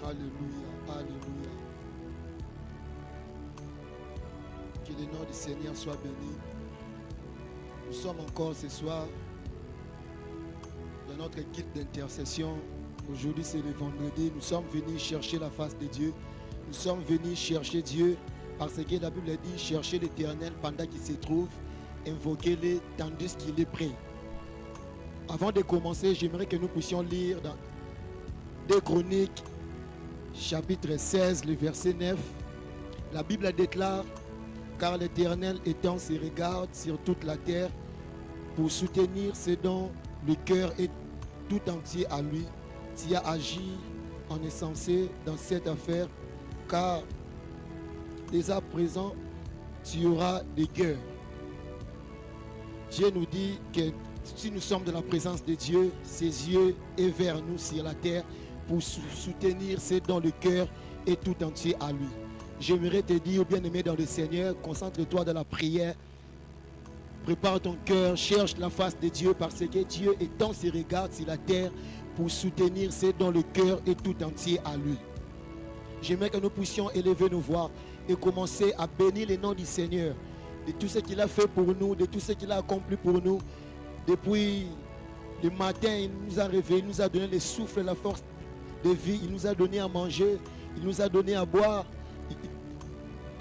Alléluia, alléluia. Que le nom du Seigneur soit béni. Nous sommes encore ce soir dans notre guide d'intercession. Aujourd'hui c'est le vendredi. Nous sommes venus chercher la face de Dieu. Nous sommes venus chercher Dieu parce que la Bible dit chercher l'Éternel pendant qu'il se trouve, invoquez-le tandis qu'il est prêt. Avant de commencer, j'aimerais que nous puissions lire dans 2 Chroniques, chapitre 16, le verset 9. La Bible déclare: car l'Éternel étend ses regards sur toute la terre pour soutenir ceux dont le cœur est tout entier à lui. Tu as agi en insensé dans cette affaire, car dès à présent tu auras des guerres. Dieu nous dit que si nous sommes dans la présence de Dieu, ses yeux est vers nous sur la terre pour soutenir ceux dont le cœur est tout entier à lui. J'aimerais te dire, bien-aimé dans le Seigneur, concentre-toi dans la prière. Prépare ton cœur, cherche la face de Dieu parce que Dieu étend ses regards sur la terre pour soutenir ceux dont le cœur est tout entier à lui. J'aimerais que nous puissions élever nos voix et commencer à bénir le nom du Seigneur, de tout ce qu'il a fait pour nous, de tout ce qu'il a accompli pour nous. Depuis le matin, il nous a réveillés, il nous a donné le souffle, la force de vie, il nous a donné à manger, il nous a donné à boire.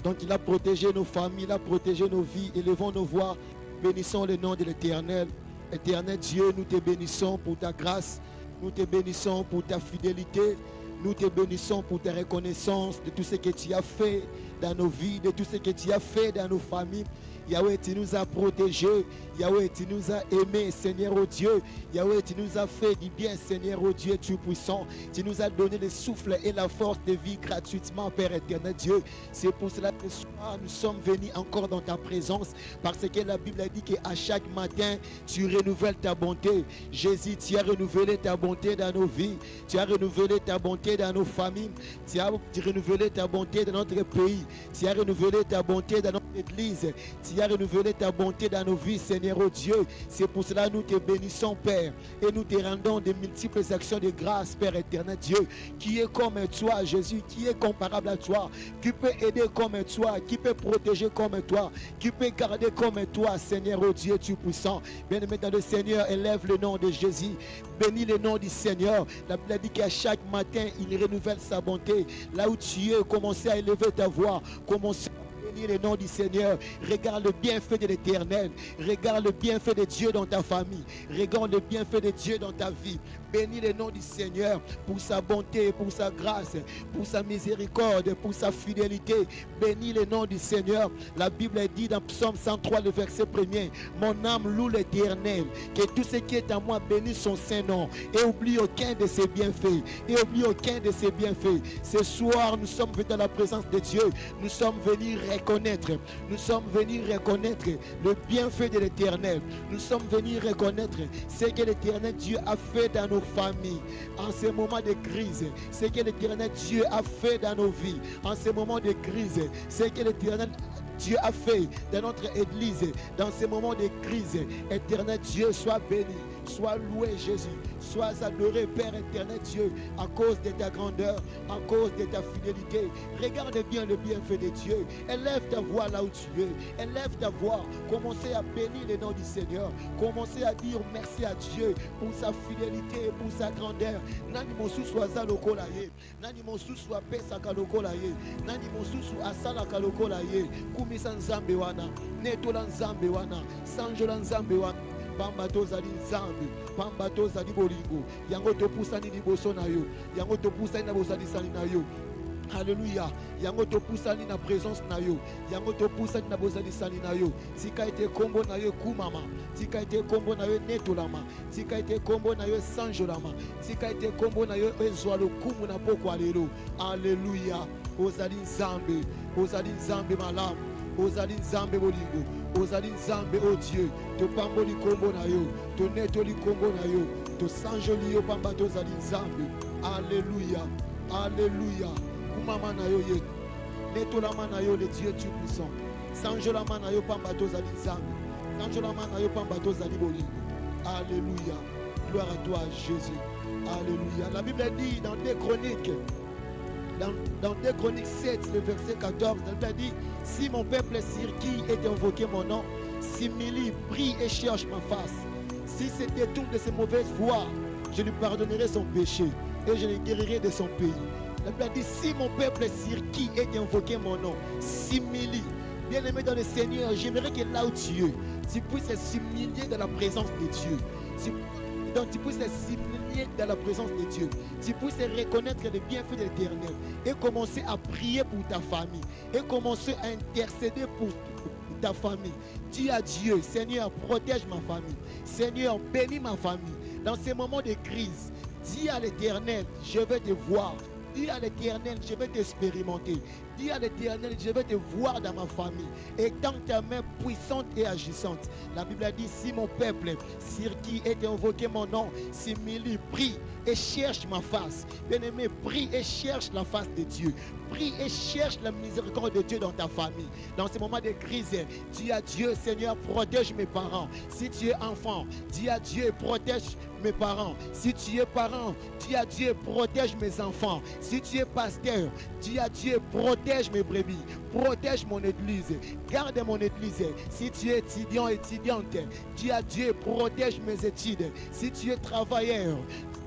Donc il a protégé nos familles, il a protégé nos vies. Élevons nos voix, bénissons le nom de l'Éternel. Éternel Dieu, nous te bénissons pour ta grâce, nous te bénissons pour ta fidélité, nous te bénissons pour ta reconnaissance de tout ce que tu as fait dans nos vies, de tout ce que tu as fait dans nos familles. Yahweh, tu nous as protégés. Yahweh, tu nous as aimés, Seigneur oh Dieu. Yahweh, tu nous as fait du bien, Seigneur oh Dieu, tu es puissant. Tu nous as donné le souffle et la force de vie gratuitement, Père éternel Dieu. C'est pour cela que ce soir, nous sommes venus encore dans ta présence. Parce que la Bible a dit qu'à chaque matin, tu renouvelles ta bonté. Jésus, tu as renouvelé ta bonté dans nos vies. Tu as renouvelé ta bonté dans nos familles. Tu as renouvelé ta bonté dans notre pays. Tu as renouvelé ta bonté dans notre église. Tu as renouvelé ta bonté dans nos vies, Seigneur oh Dieu. C'est pour cela que nous te bénissons, Père. Et nous te rendons de multiples actions de grâce, Père éternel Dieu. Qui est comme toi, Jésus, qui est comparable à toi, qui peut aider comme toi, qui peut protéger comme toi, qui peut garder comme toi, Seigneur oh Dieu, tu es puissant. Bien-aimé dans le Seigneur, élève le nom de Jésus. Bénis le nom du Seigneur. La Bible dit qu'à chaque matin, il renouvelle sa bonté. Là où tu es, commencez à élever ta voix. Commencez le nom du Seigneur. Regarde le bienfait de l'Éternel. Regarde le bienfait de Dieu dans ta famille. Regarde le bienfait de Dieu dans ta vie. Bénis le nom du Seigneur pour sa bonté, pour sa grâce, pour sa miséricorde, pour sa fidélité. Bénis le nom du Seigneur. La Bible dit dans Psaume 103, le verset 1er: mon âme loue l'Éternel. Que tout ce qui est à moi bénisse son Saint-Nom. Et oublie aucun de ses bienfaits. Et oublie aucun de ses bienfaits. Ce soir, nous sommes venus dans la présence de Dieu. Nous sommes venus reconnaître. Nous sommes venus reconnaître le bienfait de l'Éternel. Nous sommes venus reconnaître ce que l'Éternel Dieu a fait dans nos familles, en ces moments de crise, ce que l'Éternel Dieu a fait dans nos vies, en ces moments de crise, ce que l'Éternel Dieu a fait dans notre église, dans ces moments de crise. Éternel Dieu, sois béni, sois loué Jésus, sois adoré Père éternel Dieu, à cause de ta grandeur, à cause de ta fidélité. Regarde bien le bienfait de Dieu. Élève ta voix là où tu es, élève ta voix, commencez à bénir le nom du Seigneur, commencez à dire merci à Dieu pour sa fidélité, pour sa grandeur. Nani mosusu azalokola ye, nani mosusu apesaka lokola ye, nani mosusu asalaka lokola ye. Kumisa nzambe wana, netola nzambe wana, sanjola nzambe wana. Pamba tozali nzambe, pamba tozali bolingo. Yango topusani liboso na yo, yango topusani na bozalisani na yo. Alléluia. Yango topusani na présence na yo, yango topusani na bozalisani na yo. Tika ete kombo na yo kumama, tika ete kombo na yo netolama, tika ete kombo na yo sanjolama, tika ete kombo na yo ezwa lokumu na poko alelo. Alléluia. Ozali nzambe, ozali nzambe malamu, ozali nzambe bolingo, ozali nzambe oh Dieu. To pamboli kombo na yo, to netoli kombo na yo, to sanjoli yo pamba tozali nzambe. Alléluia. Alléluia. Kumama na yo ye, netolama na yo le Dieu tu puissant. Sanjolama na yo pamba tozali nzambe, sanjolama na yo pamba tozali bolingo. Alléluia. Gloire à toi Jésus. Alléluia. La Bible dit dans 2 Chroniques, Dans 2 Chroniques 7, le verset 14, la Bible a dit, si mon peuple sur qui est invoqué mon nom, s'humilie, prie et cherche ma face, si se détourne de ses mauvaises voies, je lui pardonnerai son péché et je le guérirai de son pays. La Bible a dit, si mon peuple sur qui est invoqué mon nom, s'humilie. Bien-aimé dans le Seigneur, j'aimerais que là où tu es, tu puisses s'humilier dans la présence de Dieu. Donc tu puisses s'humilier dans la présence de Dieu. Tu puisses reconnaître les bienfaits de l'Éternel et commencer à prier pour ta famille et commencer à intercéder pour ta famille. Dis à Dieu, Seigneur, protège ma famille. Seigneur, bénis ma famille. Dans ces moments de crise, dis à l'Éternel, je vais te voir. Dis à l'Éternel, je vais t'expérimenter. Dis à l'Éternel, je vais te voir dans ma famille. Et tends ta main puissante et agissante. La Bible a dit, si mon peuple, sur qui est invoqué mon nom, s'humilie, prie et cherche ma face. Bien-aimé, prie et cherche la face de Dieu. Prie et cherche la miséricorde de Dieu dans ta famille. Dans ces moments de crise, dis à Dieu, Seigneur, protège mes parents. Si tu es enfant, dis à Dieu, protège mes parents. Si tu es parent, dis à Dieu, protège mes enfants. Si tu es pasteur, dis à Dieu, protège mes brebis. Protège mon église. Garde mon église. Si tu es étudiant, étudiante, dis à Dieu, protège mes études. Si tu es travailleur,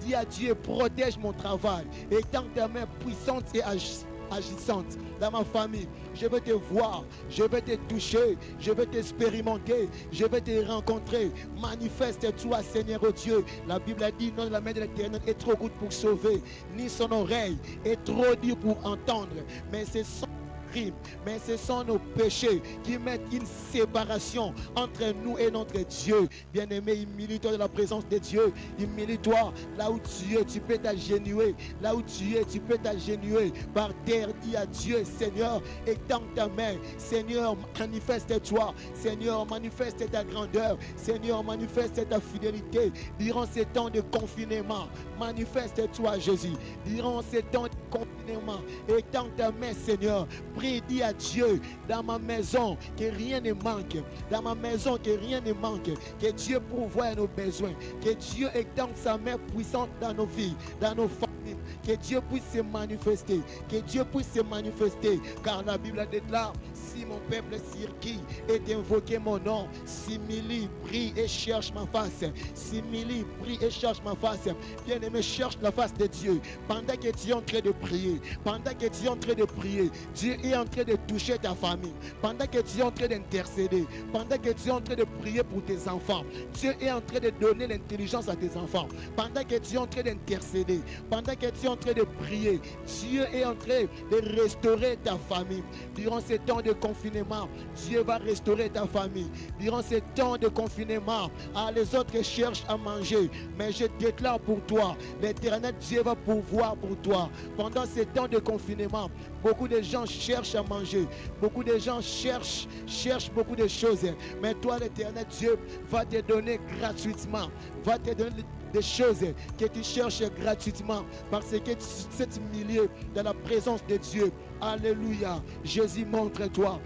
dis à Dieu, protège mon travail. Et tends ta main puissante et agissante dans ma famille. Je vais te voir, je vais te toucher, je vais t'expérimenter, je vais te rencontrer. Manifeste-toi, Seigneur Dieu. La Bible a dit, non, la main de l'Éternel est trop courte pour sauver, ni son oreille est trop dure pour entendre. Mais c'est son crime, mais ce sont nos péchés qui mettent une séparation entre nous et notre Dieu. Bien-aimé, humilie-toi dans la présence de Dieu. Humilie-toi là où tu es, tu peux t'agenouiller. Là où tu es, tu peux t'agenouiller par terre. Dis à Dieu, Seigneur, étends ta main. Seigneur, manifeste-toi. Seigneur, manifeste ta grandeur. Seigneur, manifeste ta fidélité. Durant ces temps de confinement, manifeste-toi, Jésus. Durant ces temps de confinement, étends ta main, Seigneur. Prie, dis à Dieu, dans ma maison, que rien ne manque. Dans ma maison, que rien ne manque. Que Dieu pourvoie à nos besoins. Que Dieu étende sa main puissante dans nos vies, dans nos familles. Que Dieu puisse se manifester. Que Dieu puisse se manifester. Car la Bible déclare, si mon peuple sur qui est invoqué mon nom, s'humilie, prie et cherche ma face. S'humilie, prie et cherche ma face. Bien-aimé, cherche la face de Dieu. Pendant que tu es en train de prier, pendant que tu es en train de prier, Dieu est en train de toucher ta famille. Pendant que tu es en train d'intercéder, pendant que tu es en train de prier pour tes enfants, Dieu est en train de donner l'intelligence à tes enfants. Pendant que tu es en train d'intercéder, pendant que tu es en train de prier, Dieu est en train de restaurer ta famille. Durant ces temps de confinement, Dieu va restaurer ta famille. Durant ces temps de confinement, les autres cherchent à manger, mais je déclare pour toi, l'Éternel Dieu va pourvoir pour toi. Pendant ces temps de confinement, beaucoup de gens cherchent à manger, beaucoup de gens cherchent beaucoup de choses, mais toi, l'Éternel Dieu va te donner gratuitement, va te donner des choses que tu cherches gratuitement, parce que tu sais t'humilier dans la présence de Dieu. Alléluia. Jésus, montre-toi.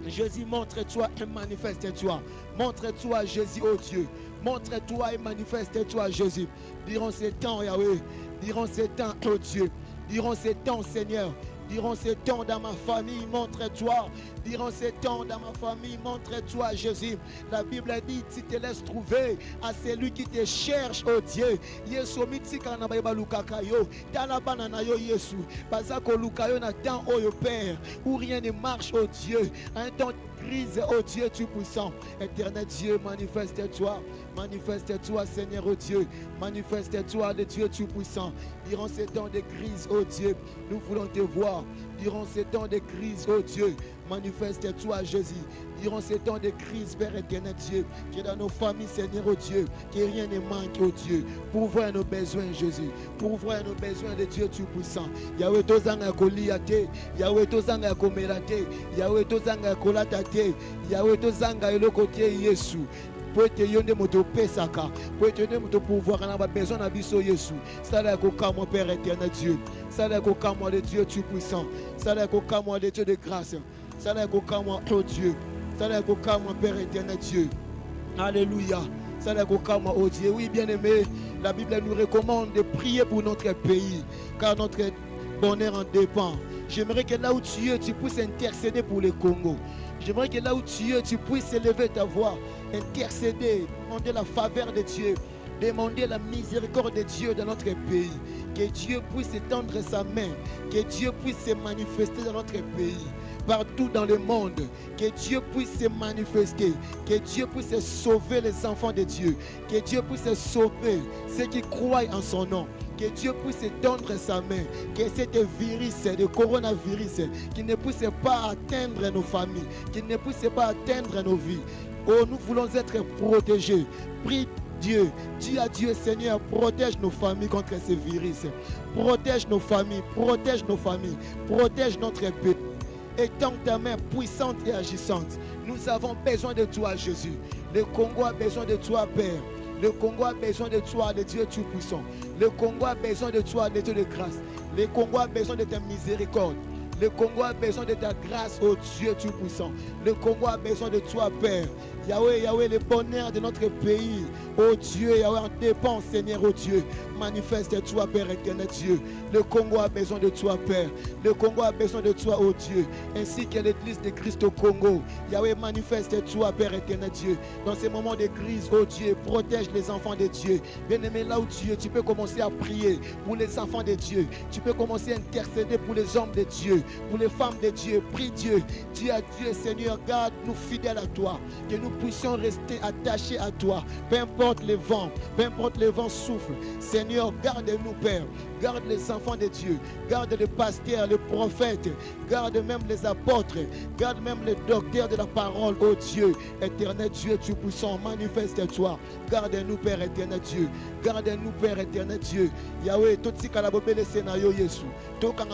Jésus, montre-toi et manifeste-toi. Montre-toi, Jésus, oh Dieu. Montre-toi et manifeste-toi, Jésus. Durant ces temps, Yahweh. Durant ces temps, oh Dieu. Durant ces temps, Seigneur. Durant ces temps dans ma famille, montre-toi. Durant ces temps dans ma famille, montre-toi, Jésus. La Bible a dit, tu te laisses trouver à celui qui te cherche, oh Dieu. Yesu mitika na baiba lukakayo. Tala banana yo Yesu. Bazako lukayo na temps, oh Père, où rien ne marche, oh Dieu. Un temps de crise, oh Dieu, tu es puissant. Éternel Dieu, manifeste-toi. Manifeste-toi, Seigneur, oh Dieu. Manifeste-toi, le Dieu, tu es puissant. Durant ces temps de crise, oh Dieu, nous voulons te voir. Durant ces temps de crise, oh Dieu, manifeste-toi, Jésus. Durant ces temps de crise, Père éternel Dieu, que dans nos familles, Seigneur, oh Dieu, que rien ne manque, oh Dieu. Pourvois nos besoins, Jésus. Pourvois nos besoins de Dieu, tu es puissant. Yahweh, tozanga koliate. Yahweh, tozanga komelate. Yahweh, tozanga kolatate. Yahweh, tozanga elokote Yesu. Pour te yonde moto pesaka, pour te yonde moto pouvoir, on a besoin d'abisso Yesu. Ça là qu'au mon Père éternel Dieu. Ça là qu'au moi de Dieu, tu es puissant. Ça là qu'au moi de Dieu de grâce. Ça là qu'au moi, oh Dieu. Ça là qu'au moi, Père éternel Dieu. Alléluia. Ça là qu'au moi, oh Dieu. Oui, bien aimé, la Bible nous recommande de prier pour notre pays, car notre bonheur en dépend. J'aimerais que là où tu es, tu puisses intercéder pour le Congo. J'aimerais que là où tu es, tu puisses élever ta voix, intercéder, demander la faveur de Dieu, demander la miséricorde de Dieu dans notre pays. Que Dieu puisse étendre sa main, que Dieu puisse se manifester dans notre pays, partout dans le monde. Que Dieu puisse se manifester, que Dieu puisse sauver les enfants de Dieu, que Dieu puisse sauver ceux qui croient en son nom. Que Dieu puisse étendre sa main, que cette virus, le coronavirus, qui ne puisse pas atteindre nos familles, qui ne puisse pas atteindre nos vies. Oh, nous voulons être protégés. Prie Dieu, dis à Dieu, Seigneur, protège nos familles contre ce virus. Protège nos familles, protège nos familles, protège notre pays. Étends ta main puissante et agissante. Nous avons besoin de toi, Jésus. Le Congo a besoin de toi, Père. Le Congo a besoin de toi, le Dieu Tout-Puissant. Le Congo a besoin de toi, le Dieu de grâce. Le Congo a besoin de ta miséricorde. Le Congo a besoin de ta grâce, ô Dieu Tout-Puissant. Le Congo a besoin de toi, Père. Yahweh, Yahweh, le bonheur de notre pays, ô Dieu, Yahweh, en dépend, Seigneur, ô Dieu. Manifeste-toi, Père éternel Dieu. Le Congo a besoin de toi, Père. Le Congo a besoin de toi, ô Dieu. Ainsi que l'Église de Christ au Congo. Yahweh, manifeste-toi, Père éternel Dieu. Dans ces moments de crise, ô Dieu, protège les enfants de Dieu. Bien-aimé, là où tu es, tu peux commencer à prier pour les enfants de Dieu. Tu peux commencer à intercéder pour les hommes de Dieu, pour les femmes de Dieu. Prie Dieu. Dis à Dieu, Seigneur, garde-nous fidèles à toi. Que nous puissions rester attachés à toi. Peu importe les vents soufflent. Seigneur, garde-nous, Père. Garde les enfants de Dieu. Garde les pasteurs, les prophètes. Garde même les apôtres. Garde même les docteurs de la parole. Oh Dieu, éternel Dieu, tu puissant, manifeste-toi. Garde-nous, Père éternel Dieu. Garde-nous, Père éternel Dieu. Yahweh, tout ce qu'on a bobé scénario, Yesu. Tout quand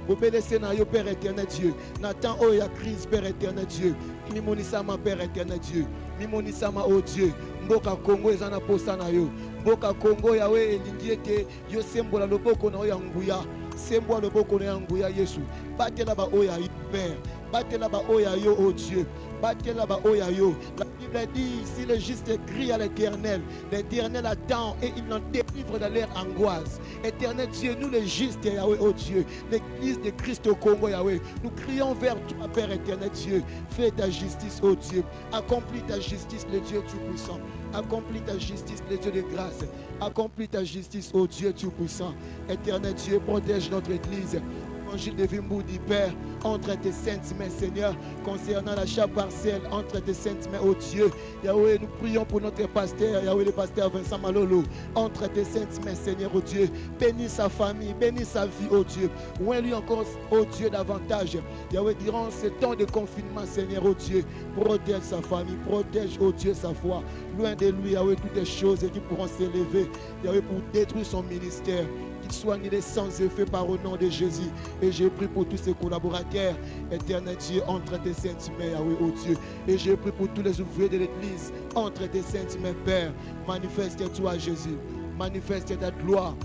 bobé scénario, Père éternel Dieu. Nathan, oh, il y a crise, Père éternel Dieu. Mimonisama, Père éternel Dieu. Mimonisama, oh Dieu. Mboka Congo, ezana posana yo. Mboka Congo, Yahweh, elingi ete yo sembola loboko na yo ya nguya. Sembola loboko na yo ya nguya, Yesu. Batela ba oya yo, Père. Batela ba oya yo, oh Dieu. Batela ba oya yo. La Bible dit, si le juste crie à l'Éternel, l'Éternel attend et il en délivre de leur angoisse. Éternel Dieu, nous les justes, Yahweh, oh Dieu, l'Église de Christ au Congo, Yahweh, nous crions vers toi, Père éternel Dieu. Fais ta justice, oh Dieu. Accomplis ta justice, le Dieu Tout-Puissant. Accomplis ta justice, le Dieu de grâce. Accomplis ta justice, oh Dieu Tout-Puissant. Éternel Dieu, protège notre Église. Évangile de Vimbou dit, Père, entre tes saintes mains, Seigneur, concernant l'achat partiel, entre tes saintes mains, oh Dieu. Yahweh, nous prions pour notre pasteur, Yahweh, le pasteur Vincent Malolo, entre tes saintes mains, Seigneur, oh Dieu. Bénis sa famille, bénis sa vie, oh Dieu. Oint lui encore, oh Dieu, davantage. Yahweh, durant ce temps de confinement, Seigneur, oh Dieu, protège sa famille, protège, oh Dieu, sa foi. Loin de lui, Yahweh, toutes les choses qui pourront s'élever, Yahweh, pour détruire son ministère. Soit annulé sans effet par au nom de Jésus. Et je prie pour tous ses collaborateurs, éternel Dieu, entre tes saintes mains, Yahweh, oh Dieu. Et je prie pour tous les ouvriers de l'Église, entre tes saintes mains, Père. Manifeste-toi, Jésus. Manifeste ta gloire.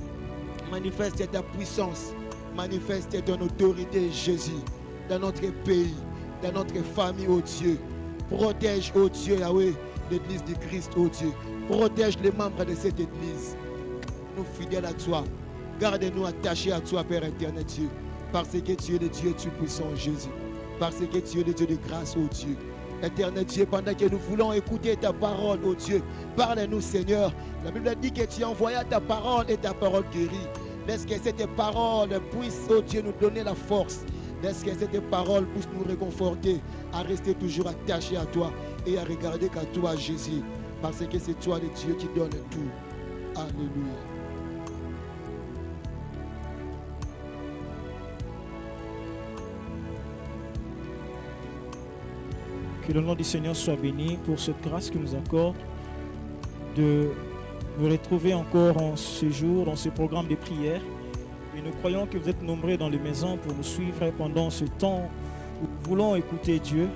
Manifeste ta puissance. Manifeste ton autorité, Jésus, dans notre pays, dans notre famille, oh Dieu. Protège, oh Dieu, Yahweh, l'Église de Christ, oh Dieu. Protège les membres de cette Église. Nous fidèles à toi. Garde-nous attachés à toi, Père éternel Dieu. Parce que tu es le Dieu Tout-Puissant, Jésus. Parce que tu es le Dieu de grâce, oh Dieu. Éternel Dieu, pendant que nous voulons écouter ta parole, oh Dieu, parle-nous, Seigneur. La Bible dit que tu envoyas ta parole et ta parole guérit. Laisse que cette parole puisse, oh Dieu, nous donner la force. Laisse que cette parole puisse nous réconforter à rester toujours attachés à toi et à regarder qu'à toi, Jésus. Parce que c'est toi, le Dieu, qui donne tout. Alléluia. Que le nom du Seigneur soit béni pour cette grâce qu'il nous accorde de vous retrouver encore en ce jour, dans ce programme de prière. Et nous croyons que vous êtes nombreux dans les maisons pour nous suivre pendant ce temps où nous voulons écouter Dieu.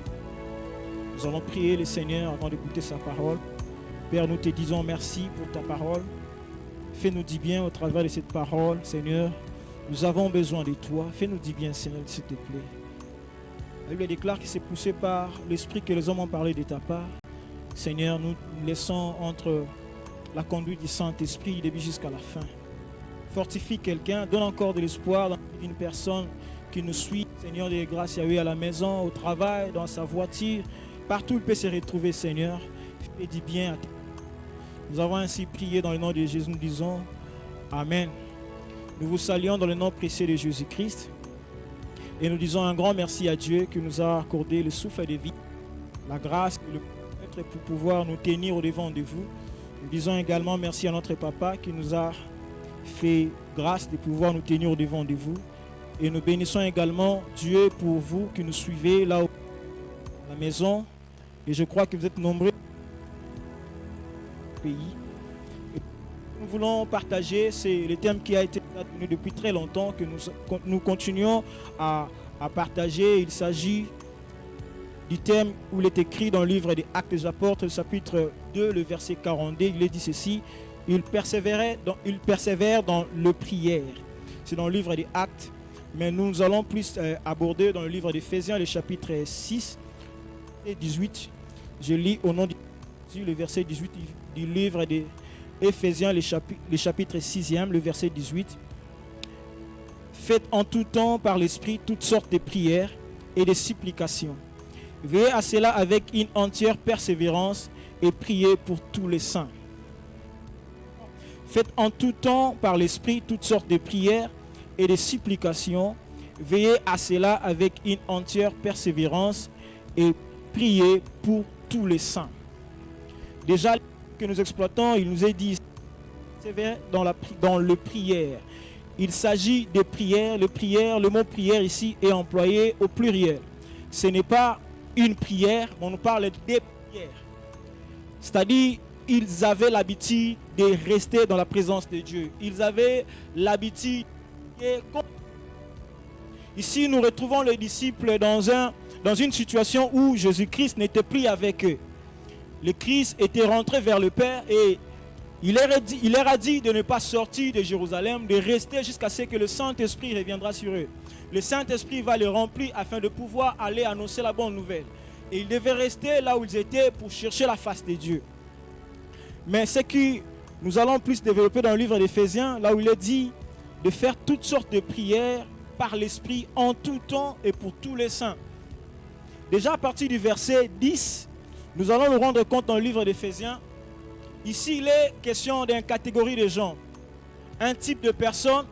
Nous allons prier le Seigneur avant d'écouter sa parole. Père, nous te disons merci pour ta parole. Fais-nous du bien au travers de cette parole, Seigneur. Nous avons besoin de toi. Fais-nous du bien, Seigneur, s'il te plaît. La Bible déclare que c'est poussé par l'esprit que les hommes ont parlé de ta part. Seigneur, nous laissons entre la conduite du Saint-Esprit du début jusqu'à la fin. fortifie quelqu'un, donne encore de l'espoir dans la vie d'une personne qui nous suit. Seigneur, des grâces, Yahweh, à la maison, au travail, dans sa voiture, partout où il peut se retrouver, Seigneur. Fais du bien à toi. Nous avons ainsi prié dans le nom de Jésus, nous disons Amen. Nous vous saluons dans le nom précieux de Jésus-Christ et nous disons un grand merci à Dieu qui nous a accordé le souffle de vie, la grâce et le peut-être pour pouvoir nous tenir au devant de vous. Nous disons également merci à notre papa qui nous a fait grâce de pouvoir nous tenir au devant de vous. Et nous bénissons également Dieu pour vous qui nous suivez là à la maison. Et je crois que vous êtes nombreux au pays. Et nous voulons partager, c'est le thème qui a été donné depuis très longtemps, que nous continuons à partager. Il s'agit du thème où il est écrit dans le livre des Actes des Apôtres, le chapitre 2, le verset 42. Il est dit ceci: il persévère dans le prière. C'est dans le livre des Actes, mais nous allons plus aborder dans le livre d'Éphésiens, le chapitre 6 et 18. Je lis au nom de Jésus le verset 18 du livre d'Éphésiens, le chapitre 6e, le verset 18. Faites en tout temps par l'Esprit toutes sortes de prières et de supplications. Veillez à cela avec une entière persévérance et priez pour tous les saints. Faites en tout temps par l'Esprit toutes sortes de prières et de supplications. Veillez à cela avec une entière persévérance et priez pour tous les saints. Déjà que nous exploitons, il nous est dit dans le prière. Il s'agit de prière. Le mot prière ici est employé au pluriel. Ce n'est pas une prière, mais on nous parle des prières. C'est-à-dire, ils avaient l'habitude de rester dans la présence de Dieu. Ils avaient l'habitude de... Ici, nous retrouvons les disciples dans une situation où Jésus-Christ n'était plus avec eux. Le Christ était rentré vers le Père et il leur a dit de ne pas sortir de Jérusalem, de rester jusqu'à ce que le Saint-Esprit reviendra sur eux. Le Saint-Esprit va les remplir afin de pouvoir aller annoncer la bonne nouvelle. Et ils devaient rester là où ils étaient pour chercher la face de Dieu. Mais ce que nous allons plus développer dans le livre d'Éphésiens, là où il est dit de faire toutes sortes de prières par l'Esprit en tout temps et pour tous les saints. Déjà à partir du verset 10, nous allons nous rendre compte dans le livre d'Éphésiens. Ici, il est question d'une catégorie de gens, un type de personnes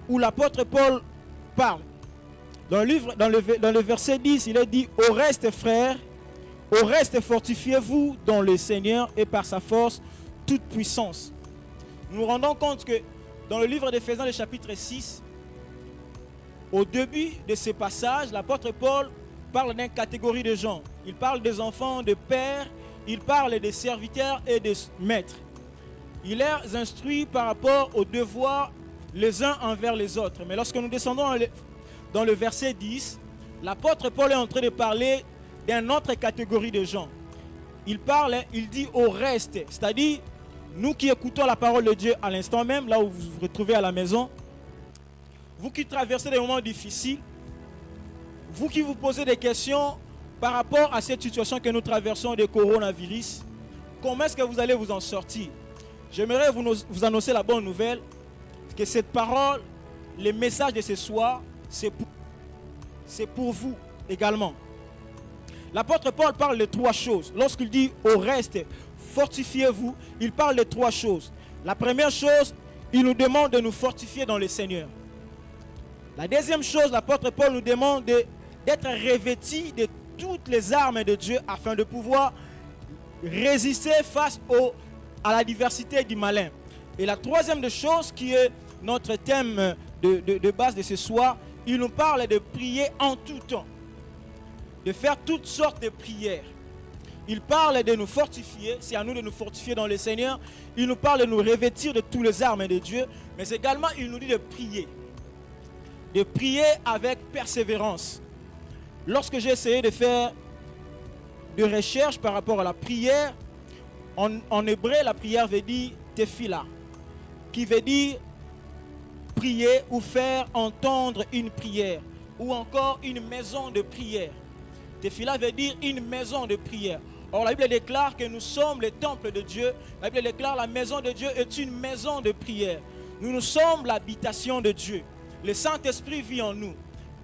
où l'apôtre Paul parle. Dans le verset 10, il est dit « Au reste, frères, au reste, fortifiez-vous dans le Seigneur et par sa force, toute puissance. » Nous nous rendons compte que dans le livre d'Éphésiens, le chapitre 6, au début de ce passage, l'apôtre Paul parle d'une catégorie de gens. Il parle des enfants, des pères, il parle des serviteurs et des maîtres. Il les instruit par rapport aux devoirs les uns envers les autres. Mais lorsque nous descendons dans le verset 10, l'apôtre Paul est en train de parler d'une autre catégorie de gens. Il dit au reste, c'est-à-dire nous qui écoutons la parole de Dieu à l'instant même, là où vous vous retrouvez à la maison, vous qui traversez des moments difficiles, vous qui vous posez des questions par rapport à cette situation que nous traversons de coronavirus, comment est-ce que vous allez vous en sortir? J'aimerais vous annoncer la bonne nouvelle, que cette parole, le message de ce soir, c'est pour vous également. L'apôtre Paul parle de trois choses. Lorsqu'il dit au reste, fortifiez-vous, il parle de trois choses. La première chose, il nous demande de nous fortifier dans le Seigneur. La deuxième chose, l'apôtre Paul nous demande d'être revêtis de toutes les armes de Dieu afin de pouvoir résister face à la diversité du malin. Et la troisième des choses qui est notre thème de base de ce soir, il nous parle de prier en tout temps, de faire toutes sortes de prières. Il parle de nous fortifier, c'est à nous de nous fortifier dans le Seigneur. Il nous parle de nous revêtir de toutes les armes de Dieu, mais également il nous dit de prier avec persévérance. Lorsque j'ai essayé de faire des recherches par rapport à la prière, en hébreu, la prière veut dire tefila, qui veut dire prier ou faire entendre une prière, ou encore une maison de prière. Tefila veut dire une maison de prière. Or, la Bible déclare que nous sommes le temple de Dieu. La Bible déclare que la maison de Dieu est une maison de prière. nous sommes l'habitation de Dieu. Le Saint-Esprit vit en nous.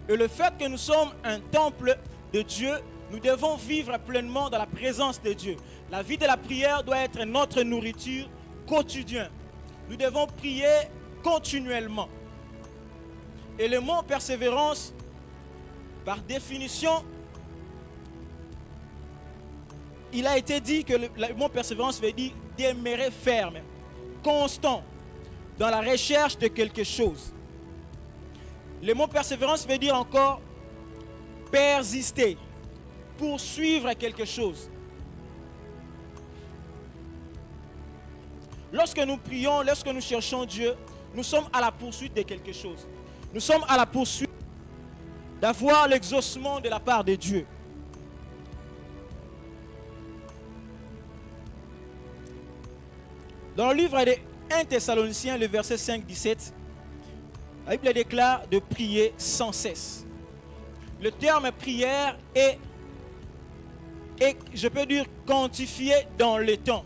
Et le fait que nous sommes un temple de Dieu, nous devons vivre pleinement dans la présence de Dieu. La vie de la prière doit être notre nourriture quotidienne. Nous devons prier continuellement. Et le mot persévérance, par définition, il a été dit que le mot persévérance veut dire demeurer ferme, constant, dans la recherche de quelque chose. Le mot persévérance veut dire encore persister, poursuivre quelque chose. Lorsque nous prions, lorsque nous cherchons Dieu, nous sommes à la poursuite de quelque chose. Nous sommes à la poursuite d'avoir l'exaucement de la part de Dieu. Dans le livre de 1 Thessaloniciens, le verset 5-17, la Bible déclare de prier sans cesse. Le terme prière est, je peux dire, quantifié dans le temps.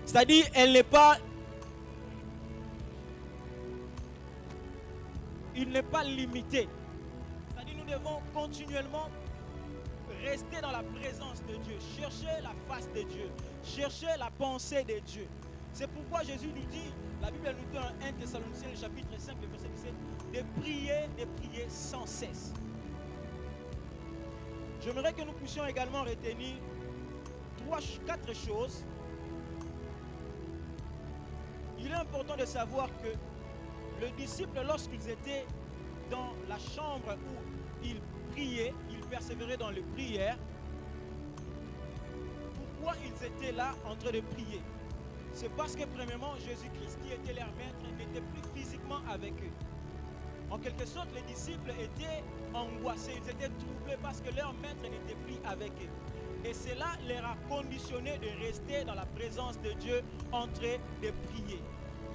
C'est-à-dire, il n'est pas limité. C'est-à-dire, nous devons continuellement rester dans la présence de Dieu, chercher la face de Dieu, chercher la pensée de Dieu. C'est pourquoi Jésus nous dit, la Bible nous dit en 1 Thessaloniciens, le chapitre 5, le verset 17, de prier sans cesse. J'aimerais que nous puissions également retenir 4 choses. Il est important de savoir que les disciples, lorsqu'ils étaient dans la chambre où ils priaient, ils persévéraient dans les prières, pourquoi ils étaient là en train de prier? C'est parce que premièrement, Jésus-Christ, qui était leur maître, n'était plus physiquement avec eux. En quelque sorte, les disciples étaient angoissés, ils étaient troublés parce que leur maître n'était plus avec eux. Et cela leur a conditionné de rester dans la présence de Dieu en train de prier.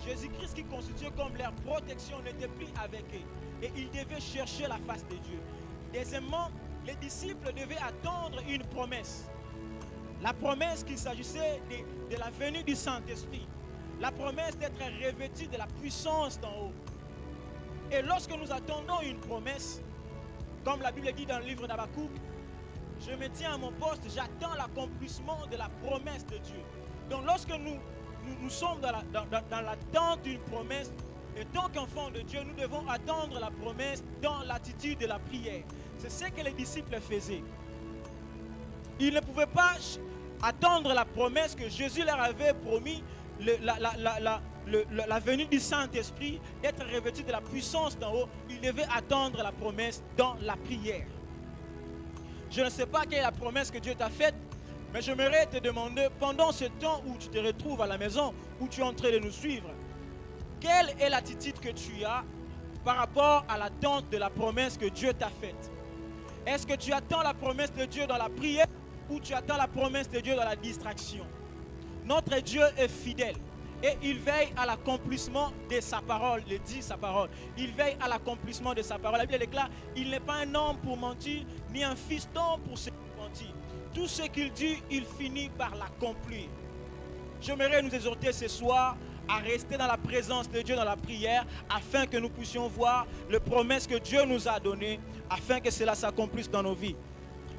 Jésus-Christ, qui constituait comme leur protection, n'était plus avec eux. Et ils devaient chercher la face de Dieu. Deuxièmement, les disciples devaient attendre une promesse. La promesse qu'il s'agissait de la venue du Saint-Esprit. La promesse d'être revêtu de la puissance d'en haut. Et lorsque nous attendons une promesse, comme la Bible dit dans le livre d'Habakkuk, je me tiens à mon poste, j'attends l'accomplissement de la promesse de Dieu. Donc lorsque nous sommes dans l'attente d'une promesse, et tant qu'enfants de Dieu, nous devons attendre la promesse dans l'attitude de la prière. C'est ce que les disciples faisaient. Ils ne pouvaient pas attendre la promesse que Jésus leur avait promis, la venue du Saint-Esprit, d'être revêtu de la puissance d'en haut. Ils devaient attendre la promesse dans la prière. Je ne sais pas quelle est la promesse que Dieu t'a faite, mais j'aimerais te demander, pendant ce temps où tu te retrouves à la maison, où tu es en train de nous suivre, quelle est l'attitude que tu as par rapport à l'attente de la promesse que Dieu t'a faite? Est-ce que tu attends la promesse de Dieu dans la prière ou tu attends la promesse de Dieu dans la distraction? Notre Dieu est fidèle et il veille à l'accomplissement de sa parole, il dit sa parole. Il veille à l'accomplissement de sa parole. La Bible déclare, il n'est pas un homme pour mentir, ni un fiston pour se mentir. Tout ce qu'il dit, il finit par l'accomplir. J'aimerais nous exhorter ce soir à rester dans la présence de Dieu dans la prière afin que nous puissions voir les promesses que Dieu nous a données afin que cela s'accomplisse dans nos vies.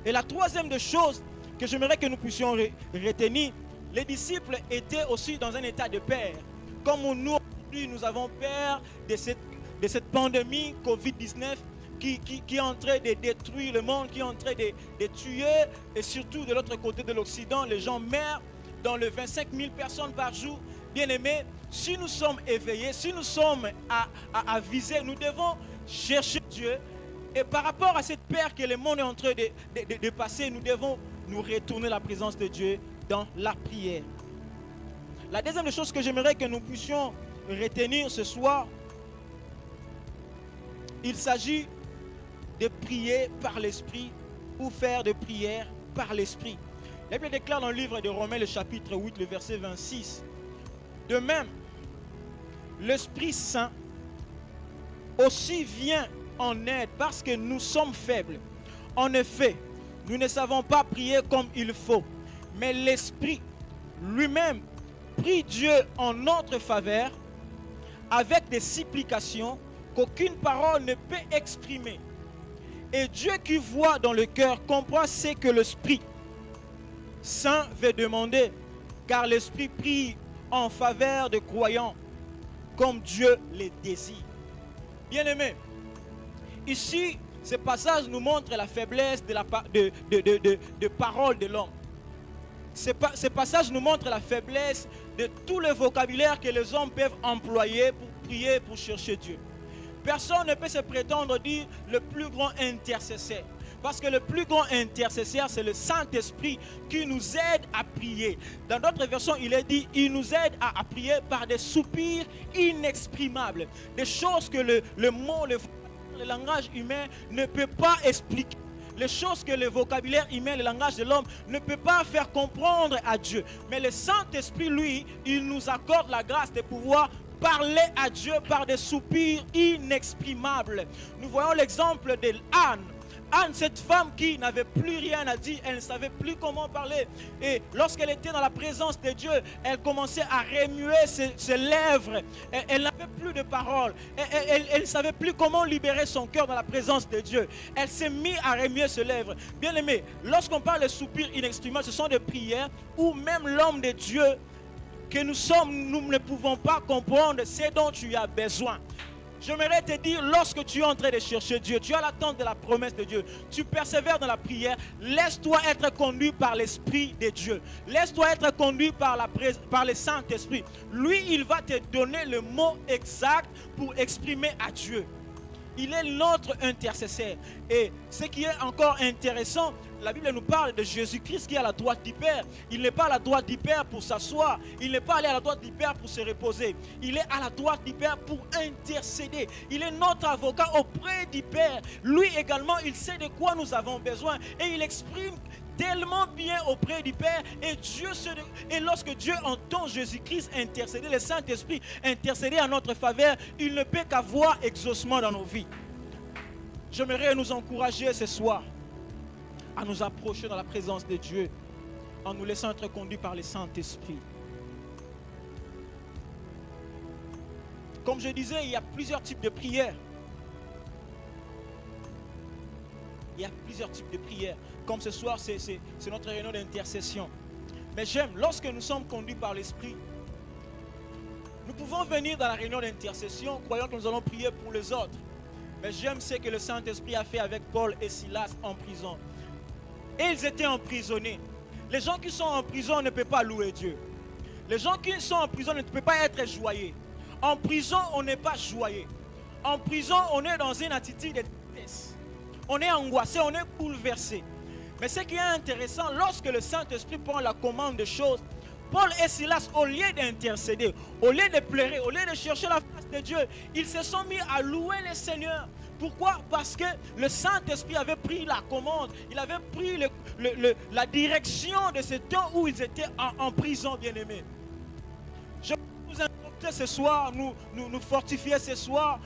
Et la troisième des choses que j'aimerais que nous puissions retenir, les disciples étaient aussi dans un état de peur. Comme nous aujourd'hui nous avons peur de cette pandémie Covid-19 qui est en train de détruire le monde, qui est en train de tuer, et surtout de l'autre côté de l'Occident, les gens meurent dans les 25 000 personnes par jour. Bien-aimés, si nous sommes éveillés, si nous sommes à viser, nous devons chercher Dieu. Et par rapport à cette peur que le monde est en train de passer, nous devons nous retourner la présence de Dieu dans la prière. La deuxième des choses que j'aimerais que nous puissions retenir ce soir, il s'agit de prier par l'Esprit ou faire de prière par l'Esprit. La Bible déclare dans le livre de Romains, le chapitre 8, le verset 26. De même, l'Esprit Saint aussi vient en aide parce que nous sommes faibles. En effet, nous ne savons pas prier comme il faut, mais l'Esprit lui-même prie Dieu en notre faveur avec des supplications qu'aucune parole ne peut exprimer. Et Dieu qui voit dans le cœur comprend ce que l'Esprit Saint veut demander, car l'Esprit prie en faveur des croyants comme Dieu les désire. Bien-aimés, ici, ce passage nous montre la faiblesse de parole de l'homme. Ce passage nous montre la faiblesse de tout le vocabulaire que les hommes peuvent employer pour prier, pour chercher Dieu. Personne ne peut se prétendre dire le plus grand intercesseur. Parce que le plus grand intercesseur, c'est le Saint-Esprit qui nous aide à prier. Dans d'autres versions, il est dit, il nous aide à prier par des soupirs inexprimables. Des choses que le mot, le langage humain ne peut pas expliquer. Les choses que le vocabulaire humain, le langage de l'homme ne peut pas faire comprendre à Dieu. Mais le Saint-Esprit, lui, il nous accorde la grâce de pouvoir parler à Dieu par des soupirs inexprimables. Nous voyons l'exemple d'Anne. Anne, cette femme qui n'avait plus rien à dire, elle ne savait plus comment parler. Et lorsqu'elle était dans la présence de Dieu, elle commençait à remuer ses lèvres. Elle n'avait plus de paroles. Elle ne savait plus comment libérer son cœur dans la présence de Dieu. Elle s'est mise à remuer ses lèvres. Bien aimé, lorsqu'on parle de soupirs inexprimables, ce sont des prières où même l'homme de Dieu que nous sommes, nous ne pouvons pas comprendre ce dont tu as besoin. J'aimerais te dire, lorsque tu es en train de chercher Dieu, tu as l'attente de la promesse de Dieu, tu persévères dans la prière, laisse-toi être conduit par l'Esprit de Dieu. Laisse-toi être conduit par le Saint-Esprit. Lui, il va te donner le mot exact pour exprimer à Dieu. Il est notre intercesseur. Et ce qui est encore intéressant, la Bible nous parle de Jésus-Christ qui est à la droite du Père. Il n'est pas à la droite du Père pour s'asseoir. Il n'est pas allé à la droite du Père pour se reposer. Il est à la droite du Père pour intercéder. Il est notre avocat auprès du Père. Lui également, il sait de quoi nous avons besoin. Et il exprime tellement bien auprès du Père. Et lorsque Dieu entend Jésus-Christ intercéder, le Saint-Esprit intercéder en notre faveur, il ne peut qu'avoir exaucement dans nos vies. J'aimerais nous encourager ce soir à nous approcher dans la présence de Dieu en nous laissant être conduits par le Saint-Esprit. Comme je disais, il y a plusieurs types de prières. Il y a plusieurs types de prières. Comme ce soir, c'est notre réunion d'intercession. Mais j'aime, lorsque nous sommes conduits par l'Esprit, nous pouvons venir dans la réunion d'intercession croyant que nous allons prier pour les autres. Mais j'aime ce que le Saint-Esprit a fait avec Paul et Silas en prison. Et ils étaient emprisonnés. Les gens qui sont en prison ne peuvent pas louer Dieu. Les gens qui sont en prison ne peuvent pas être joyeux. En prison, on n'est pas joyeux. En prison, on est dans une attitude de détresse. On est angoissé, on est bouleversé. Mais ce qui est intéressant, lorsque le Saint-Esprit prend la commande des choses, Paul et Silas, au lieu d'intercéder, au lieu de pleurer, au lieu de chercher la face de Dieu, ils se sont mis à louer le Seigneur. Pourquoi? Parce que le Saint-Esprit avait pris la commande, il avait pris la direction de ce temps où ils étaient en prison, bien-aimés. Je veux vous inviter ce soir, nous fortifier ce soir,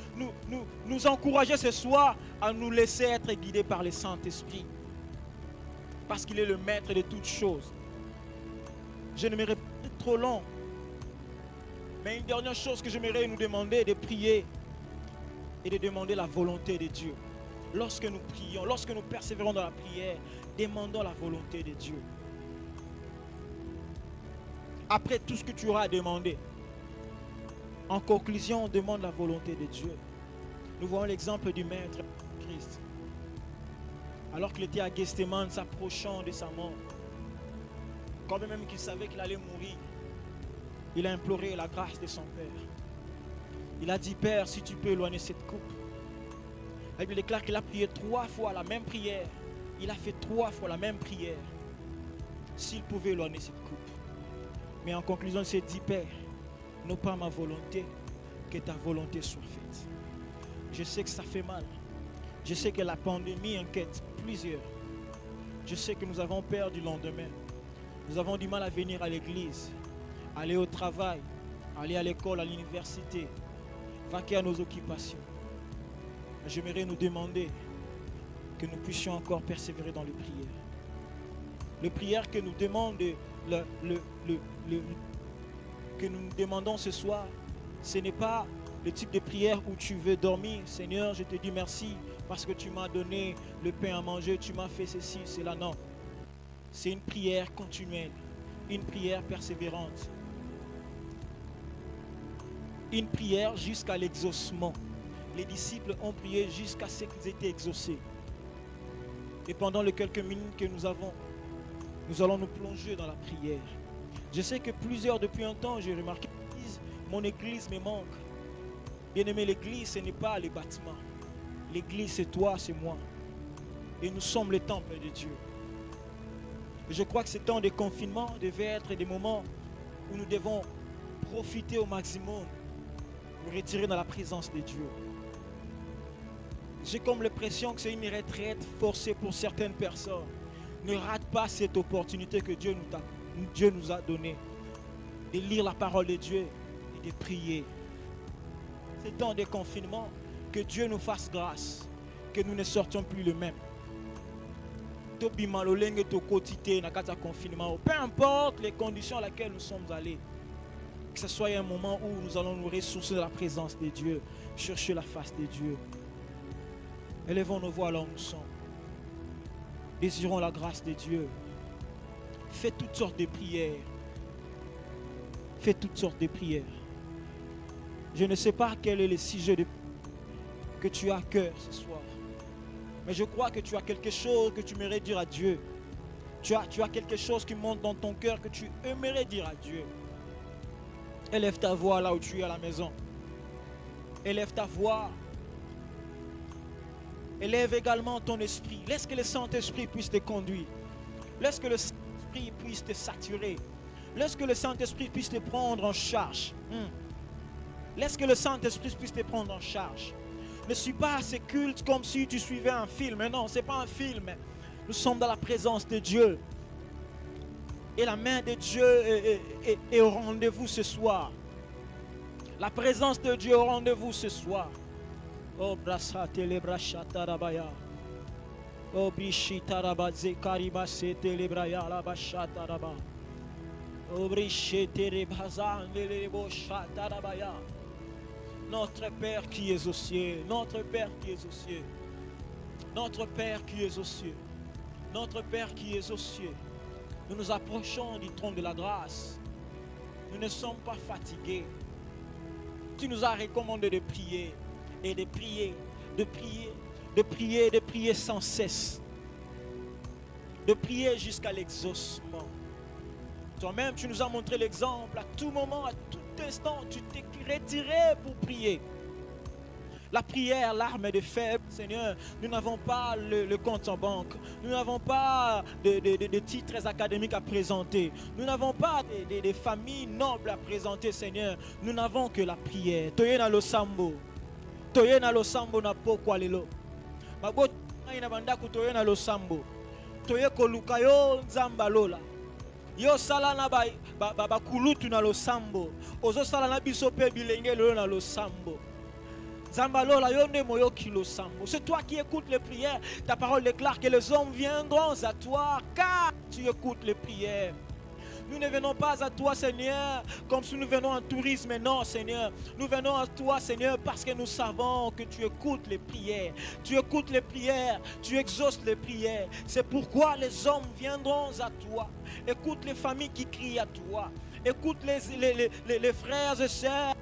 nous encourager ce soir à nous laisser être guidés par le Saint-Esprit. Parce qu'il est le maître de toutes choses. Je n'aimerais pas être trop long. Mais une dernière chose que j'aimerais nous demander, de prier et de demander la volonté de Dieu. Lorsque nous prions, lorsque nous persévérons dans la prière, demandons la volonté de Dieu. Après tout ce que tu auras à demander, en conclusion, on demande la volonté de Dieu. Nous voyons l'exemple du Maître Christ. Alors qu'il était à Gethsémane, s'approchant de sa mort, quand même qu'il savait qu'il allait mourir, il a imploré la grâce de son Père. Il a dit, Père, si tu peux éloigner cette coupe. La Bible déclare qu'il a prié 3 fois la même prière. Il a fait 3 fois la même prière. S'il pouvait éloigner cette coupe. Mais en conclusion, il s'est dit, Père, non pas ma volonté, que ta volonté soit faite. Je sais que ça fait mal. Je sais que la pandémie inquiète plusieurs. Je sais que nous avons peur du lendemain. Nous avons du mal à venir à l'église, aller au travail, aller à l'école, à l'université, vaquer à nos occupations. J'aimerais nous demander que nous puissions encore persévérer dans les prières. Les prières que nous demandons, que nous demandons ce soir, ce n'est pas le type de prière où tu veux dormir. Seigneur, je te dis merci parce que tu m'as donné le pain à manger, tu m'as fait ceci, cela. Non. C'est une prière continuelle, une prière persévérante. Une prière jusqu'à l'exaucement. Les disciples ont prié jusqu'à ce qu'ils étaient exaucés. Et pendant les quelques minutes que nous avons, nous allons nous plonger dans la prière. Je sais que plusieurs depuis un temps, j'ai remarqué, disent, mon église me manque. Bien-aimé, l'église, ce n'est pas les bâtiments. L'église, c'est toi, c'est moi. Et nous sommes le temple de Dieu. Et je crois que ces temps de confinement devaient être des moments où nous devons profiter au maximum, nous retirer dans la présence de Dieu. J'ai comme l'impression que c'est une retraite forcée pour certaines personnes. Ne rate pas cette opportunité que Dieu nous a donnée de lire la parole de Dieu et de prier. Ces temps de confinement, que Dieu nous fasse grâce, que nous ne sortions plus le même. Peu importe les conditions à laquelle nous sommes allés, que ce soit un moment où nous allons nous ressourcer de la présence de Dieu, chercher la face de Dieu. Élevons nos voix là où nous sommes. Désirons la grâce de Dieu. Fais toutes sortes de prières. Fais toutes sortes de prières. Je ne sais pas quel est le sujet que tu as à cœur ce soir. Mais je crois que tu as quelque chose que tu aimerais dire à Dieu. Tu as quelque chose qui monte dans ton cœur que tu aimerais dire à Dieu. Élève ta voix là où tu es à la maison. Élève ta voix. Élève également ton esprit. Laisse que le Saint-Esprit puisse te conduire. Laisse que le Saint-Esprit puisse te saturer. Laisse que le Saint-Esprit puisse te prendre en charge. Laisse que le Saint-Esprit puisse te prendre en charge. Ne suis pas à ces cultes comme si tu suivais un film. Non, ce n'est pas un film. Nous sommes dans la présence de Dieu. Et la main de Dieu est au rendez-vous ce soir. La présence de Dieu est au rendez-vous ce soir. Oh, brassate le brachata rabaya. Oh, brichita rabaze kariba sete le braya la bachata raba. Oh, brichete le bazan le bochata rabaya. Notre Père qui est aux cieux, notre Père qui est aux cieux, notre Père qui est aux cieux, notre Père qui est aux cieux. Nous nous approchons du trône de la grâce. Nous ne sommes pas fatigués. Tu nous as recommandé de prier et de prier, de prier, de prier, de prier sans cesse. De prier jusqu'à l'exaucement. Toi-même, tu nous as montré l'exemple. À tout moment, à tout instant, tu t'es retiré pour prier. La prière, l'arme de faible, Seigneur. Nous n'avons pas le compte en banque. Nous n'avons pas de titres académiques à présenter. Nous n'avons pas de familles nobles à présenter, Seigneur. Nous n'avons que la prière. Toye na lo sambo. Toye na lo sambo na pokwa lelo. Mabo ina banda ku toye na lo sambo. Toye koluka yo nzamba lola. Yo sala na ba kulutu na lo sambo. Ozo sala na biso pe bilenge lelo na lo sambo. Zambalola yonde moyo kilo sambo. C'est toi qui écoutes les prières. Ta parole déclare que les hommes viendront à toi car tu écoutes les prières. Nous ne venons pas à toi, Seigneur, comme si nous venons en tourisme. Non, Seigneur. Nous venons à toi, Seigneur, parce que nous savons que tu écoutes les prières. Tu écoutes les prières. Tu exauces les prières. C'est pourquoi les hommes viendront à toi. Écoute les familles qui crient à toi. Écoute les frères et sœurs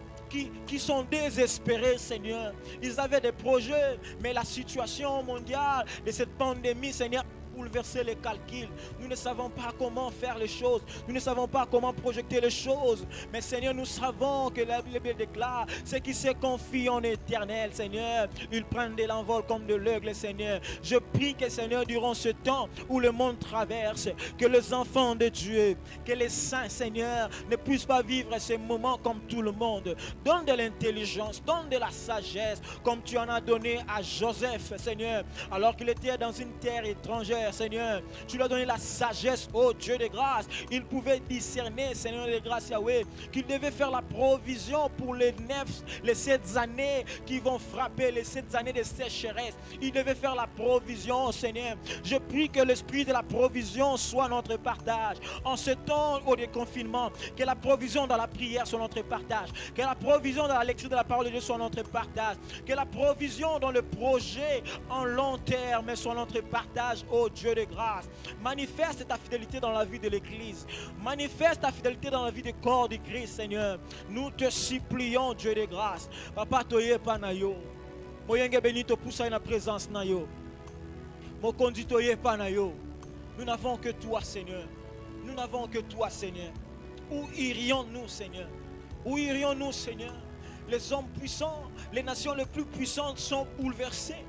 qui sont désespérés, Seigneur. Ils avaient des projets, mais la situation mondiale de cette pandémie, Seigneur, bouleverser les calculs. Nous ne savons pas comment faire les choses. Nous ne savons pas comment projeter les choses. Mais Seigneur, nous savons que la Bible déclare ceux qui se confient en éternel, Seigneur, ils prennent de l'envol comme de l'aigle, Seigneur. Je prie que, Seigneur, durant ce temps où le monde traverse, que les enfants de Dieu, que les saints, Seigneur, ne puissent pas vivre ces moments comme tout le monde. Donne de l'intelligence, donne de la sagesse, comme tu en as donné à Joseph, Seigneur, alors qu'il était dans une terre étrangère. Père, Seigneur. Tu lui as donné la sagesse, oh Dieu de grâce. Il pouvait discerner, Seigneur de grâce, Yahweh, qu'il devait faire la provision pour les 7 années qui vont frapper, les 7 années de sécheresse. Il devait faire la provision, Seigneur. Je prie que l'esprit de la provision soit notre partage. En ce temps au déconfinement, que la provision dans la prière soit notre partage. Que la provision dans la lecture de la parole de Dieu soit notre partage. Que la provision dans le projet en long terme soit notre partage, oh Dieu de grâce. Manifeste ta fidélité dans la vie de l'Église. Manifeste ta fidélité dans la vie du corps de Christ, Seigneur. Nous te supplions, Dieu de grâce. Papa, toye pa na yo. Moyenge benito poussa na présence na yo. Mo kondi toye pa na yo. Nous n'avons que toi, Seigneur. Nous n'avons que toi, Seigneur. Où irions-nous, Seigneur? Où irions-nous, Seigneur? Les hommes puissants, les nations les plus puissantes sont bouleversées.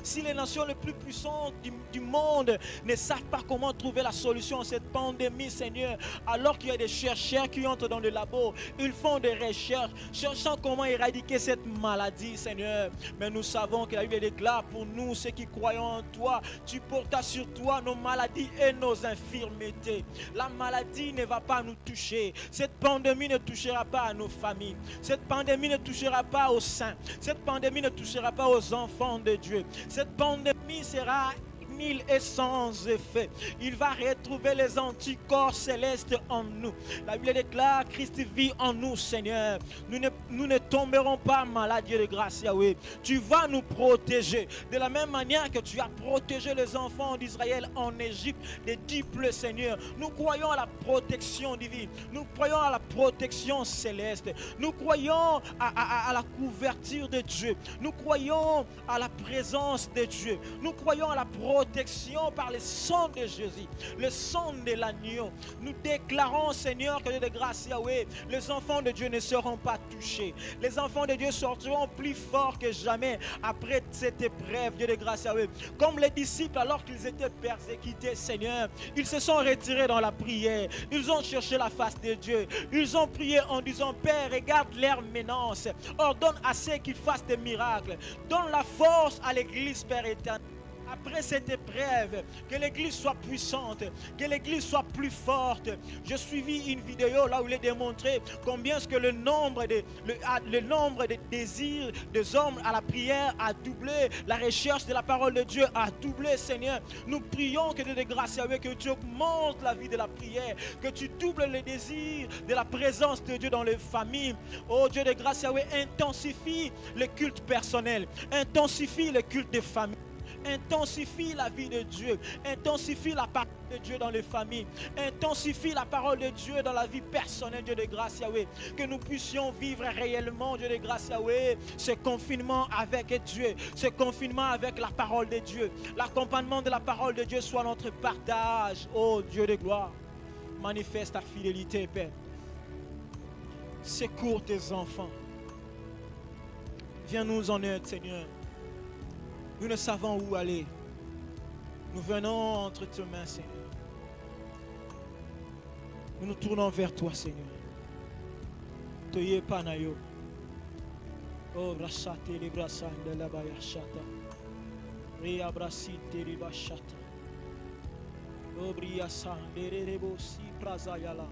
Si les nations les plus puissantes du monde ne savent pas comment trouver la solution à cette pandémie, Seigneur, alors qu'il y a des chercheurs qui entrent dans le labo, ils font des recherches, cherchant comment éradiquer cette maladie, Seigneur. Mais nous savons que la Bible déclare pour nous, ceux qui croyons en toi, tu portas sur toi nos maladies et nos infirmités. La maladie ne va pas nous toucher. Cette pandémie ne touchera pas à nos familles. Cette pandémie ne touchera pas aux saints. Cette pandémie ne touchera pas aux enfants de Dieu. Cette pandémie sera nul et sans effet. Il va retrouver les anticorps célestes en nous. La Bible déclare, Christ vit en nous, Seigneur. Nous ne tomberons pas malades, Dieu de grâce, Yahweh. Tu vas nous protéger. De la même manière que tu as protégé les enfants d'Israël en Égypte des 10 plaies, Seigneur. Nous croyons à la protection divine. Nous croyons à la protection céleste. Nous croyons à la couverture de Dieu. Nous croyons à la présence de Dieu. Nous croyons à la protection par le sang de Jésus, le sang de l'agneau. Nous déclarons, Seigneur, que Dieu de grâce, Yahweh, les enfants de Dieu ne seront pas touchés. Les enfants de Dieu sortiront plus forts que jamais après cette épreuve, Dieu de grâce, Yahweh. Comme les disciples, alors qu'ils étaient persécutés, Seigneur, ils se sont retirés dans la prière. Ils ont cherché la face de Dieu. Ils ont prié en disant, Père, regarde leur menace. Ordonne à ceux qu'ils fassent des miracles. Donne la force à l'Église, Père éternel. Après cette épreuve, que l'Église soit puissante, que l'Église soit plus forte. J'ai suivi une vidéo là où il est démontré combien est-ce que le nombre de désirs des hommes à la prière a doublé, la recherche de la parole de Dieu a doublé, Seigneur. Nous prions que Dieu de grâce, que tu augmentes la vie de la prière, que tu doubles les désirs de la présence de Dieu dans les familles. Oh Dieu de grâce, intensifie le culte personnel, intensifie le culte des familles. Intensifie la vie de Dieu. Intensifie la parole de Dieu dans les familles. Intensifie la parole de Dieu dans la vie personnelle, Dieu de grâce, Yahweh. Que nous puissions vivre réellement, Dieu de grâce, Yahweh, ce confinement avec Dieu. Ce confinement avec la parole de Dieu. L'accompagnement de la parole de Dieu soit notre partage. Oh Dieu de gloire, manifeste ta fidélité, Père. Secours tes enfants. Viens-nous en aide, Seigneur. Nous ne savons où aller. Nous venons entre tes mains, Seigneur. Nous nous tournons vers toi, Seigneur. Toye panayo. Oh, rachate les brassans de la bayachata. Ria brasite les bachata. Oh, briasan de rebosi prazayala.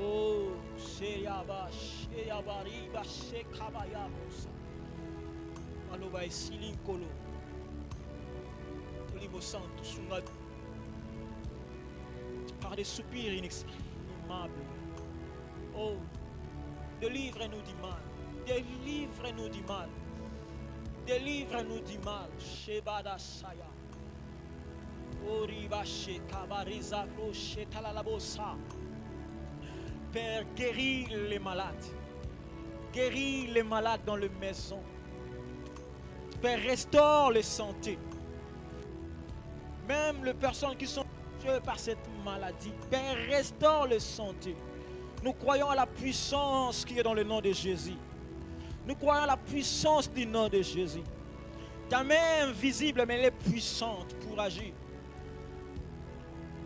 Oh, sheyaba, sheyabari, bashekabaya mosa. Aloba esiling kolo. Olimo santo sunga. Par des soupirs inexprimables. Oh, délivre-nous du mal. Délivre-nous du mal. Délivre-nous du mal. Shebada Shaya. Oriba Shekabariza Roshetalalabosa. Père, guéris les malades. Guéris les malades dans les maisons. Père, restaure les santé. Même les personnes qui sont tuées par cette maladie. Père, restaure les santé. Nous croyons à la puissance qui est dans le nom de Jésus. Nous croyons à la puissance du nom de Jésus. Ta main invisible, mais elle est puissante pour agir.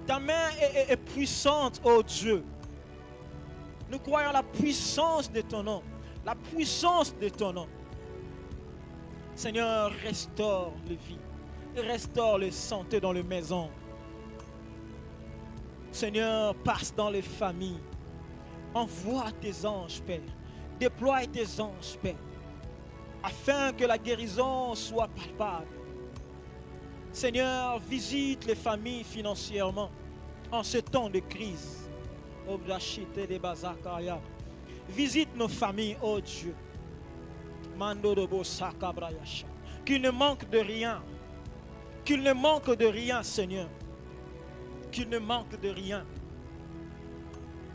Ta main est puissante, oh Dieu. Nous croyons à la puissance de ton nom. La puissance de ton nom. Seigneur, restaure les vies. Restaure les santé dans les maisons. Seigneur, passe dans les familles. Envoie tes anges, Père. Déploie tes anges, Père, afin que la guérison soit palpable. Seigneur, visite les familles financièrement en ce temps de crise. Visite nos familles, oh Dieu. Qu'il ne manque de rien. Qu'il ne manque de rien, Seigneur. Qu'il ne manque de rien.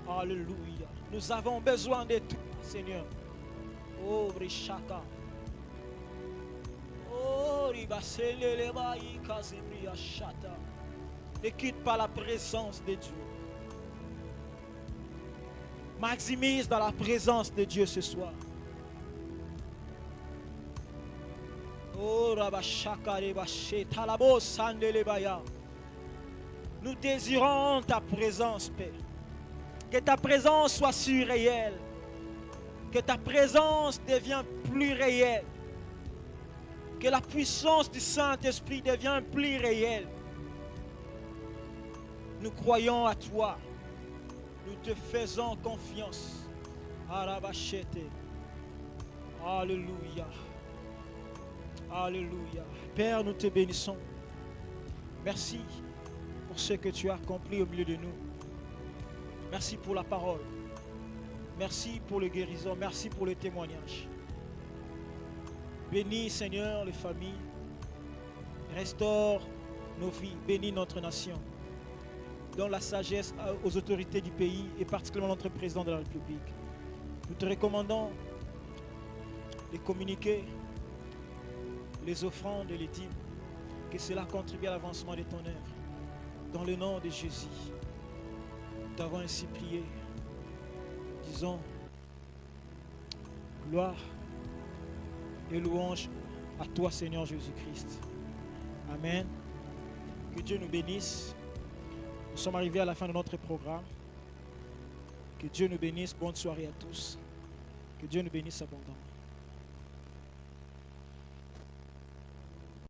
Alléluia. Nous avons besoin de toi, Seigneur. Oh, Brishaka. Oh, ne quitte pas la présence de Dieu. Maximise dans la présence de Dieu ce soir. Oh, Rabashaka Rebaché, Talabo Sandelebaya. Nous désirons ta présence, Père. Que ta présence soit surréelle. Que ta présence devienne plus réelle. Que la puissance du Saint-Esprit devienne plus réelle. Nous croyons à toi. Nous te faisons confiance. Arabachete. Alléluia. Alléluia. Père, nous te bénissons. Merci pour ce que tu as accompli au milieu de nous. Merci pour la parole. Merci pour le guérison. Merci pour le témoignage. Bénis, Seigneur, les familles. Restaure nos vies. Bénis notre nation. Donne la sagesse aux autorités du pays et particulièrement notre président de la République. Nous te recommandons les communiqués, les offrandes et les dîmes. Que cela contribue à l'avancement de ton œuvre. Dans le nom de Jésus. Nous t'avons ainsi prié. Disons gloire et louange à toi, Seigneur Jésus-Christ. Amen. Que Dieu nous bénisse. Nous sommes arrivés à la fin de notre programme. Que Dieu nous bénisse. Bonne soirée à tous. Que Dieu nous bénisse abondamment.